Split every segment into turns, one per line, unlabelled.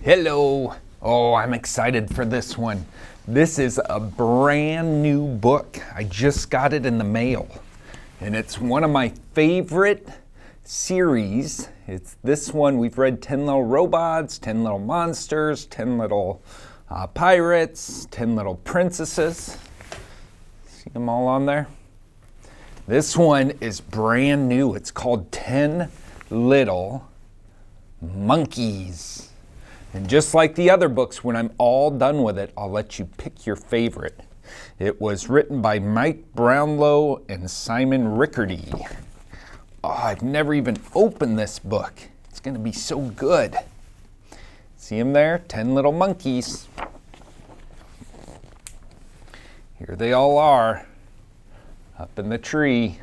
Hello. Oh, I'm excited for this one. This is a brand new book. I just got it in the mail. And it's one of my favorite series. It's this one. We've read 10 Little Robots, 10 Little Monsters, 10 Little Pirates, 10 Little Princesses. See them all on there? This one is brand new. It's called 10 Little Monkeys. And just like the other books, when I'm all done with it, I'll let you pick your favorite. It was written by Mike Brownlow and Simon Rickardy. Oh, I've never even opened this book. It's going to be so good. See them there? 10 Little Monkeys. Here they all are, up in the tree.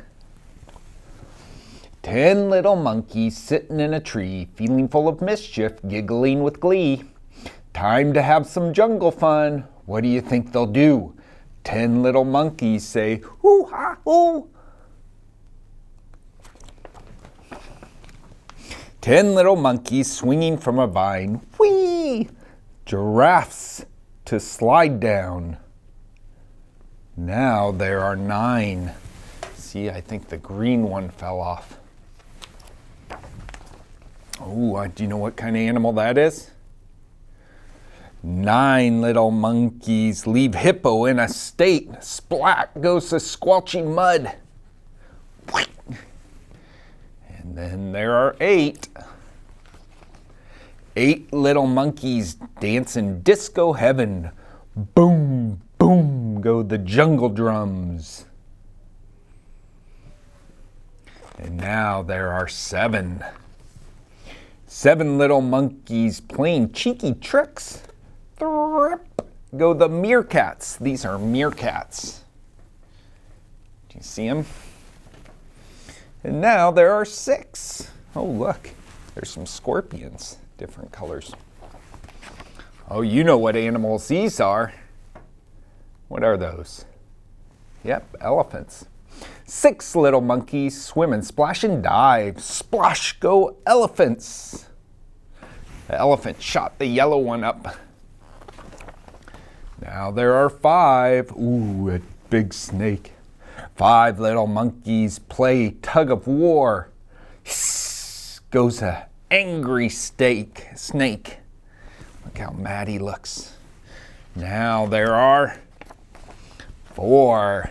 10 little monkeys sitting in a tree, feeling full of mischief, giggling with glee. Time to have some jungle fun. What do you think they'll do? 10 little monkeys say, hoo-ha-hoo. 10 little monkeys swinging from a vine. Whee! Giraffes to slide down. Now there are 9. See, I think the green one fell off. Oh, do you know what kind of animal that is? 9 little monkeys leave hippo in a state. Splat goes the squelching mud. And then there are 8. 8 little monkeys dance in disco heaven. Boom, boom go the jungle drums. And now there are 7. 7 little monkeys playing cheeky tricks. Thrip, go the meerkats. These are meerkats. Do you see them? And now there are 6. Oh, look, there's some scorpions, different colors. Oh, you know what animals these are. What are those? Yep, elephants. 6 little monkeys swim and splash and dive. Splosh go elephants. The elephant shot the yellow one up. Now there are 5. Ooh, a big snake. 5 little monkeys play tug of war. Hiss goes a angry snake. Look how mad he looks. Now there are 4.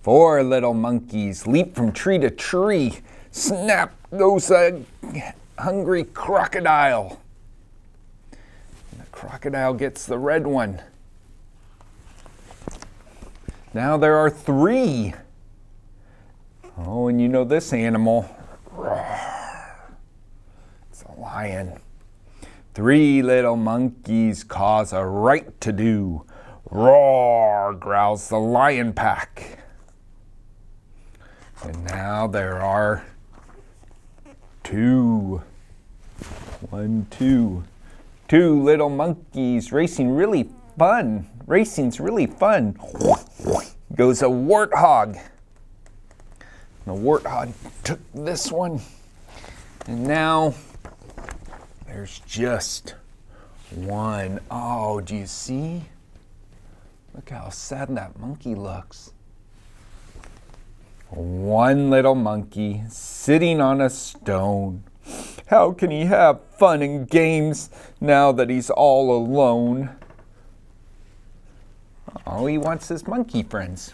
4 little monkeys leap from tree to tree. Snap goes a hungry crocodile. And the crocodile gets the red one. Now there are 3. Oh, and you know this animal. It's a lion. 3 little monkeys cause a right to do. Roar, growls the lion pack. And now there are 2. 1, 2. 2 little monkeys racing really fun. Racing's really fun. Goes a warthog. The warthog took this one. And now there's just 1. Oh, do you see? Look how sad that monkey looks. 1 little monkey sitting on a stone. How can he have fun and games now that he's all alone? Oh, he wants his monkey friends.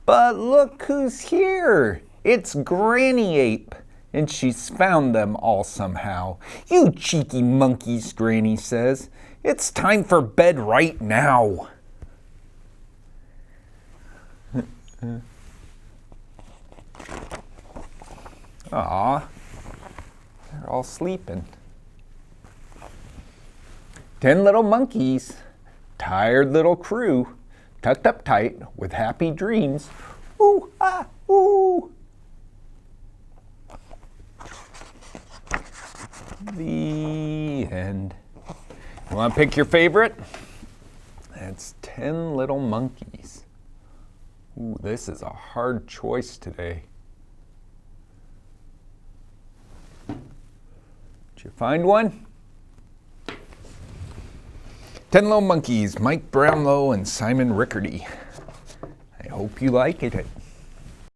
But look who's here. It's Granny Ape, and she's found them all somehow. You cheeky monkeys, Granny says. It's time for bed right now. Aw, they're all sleeping. 10 little monkeys, tired little crew, tucked up tight with happy dreams. Ooh, ah, ooh. The end. You want to pick your favorite? It's 10 Little Monkeys. Ooh, this is a hard choice today. Did you find one? 10 Little Monkeys, Mike Brownlow and Simon Rickardy. I hope you like it.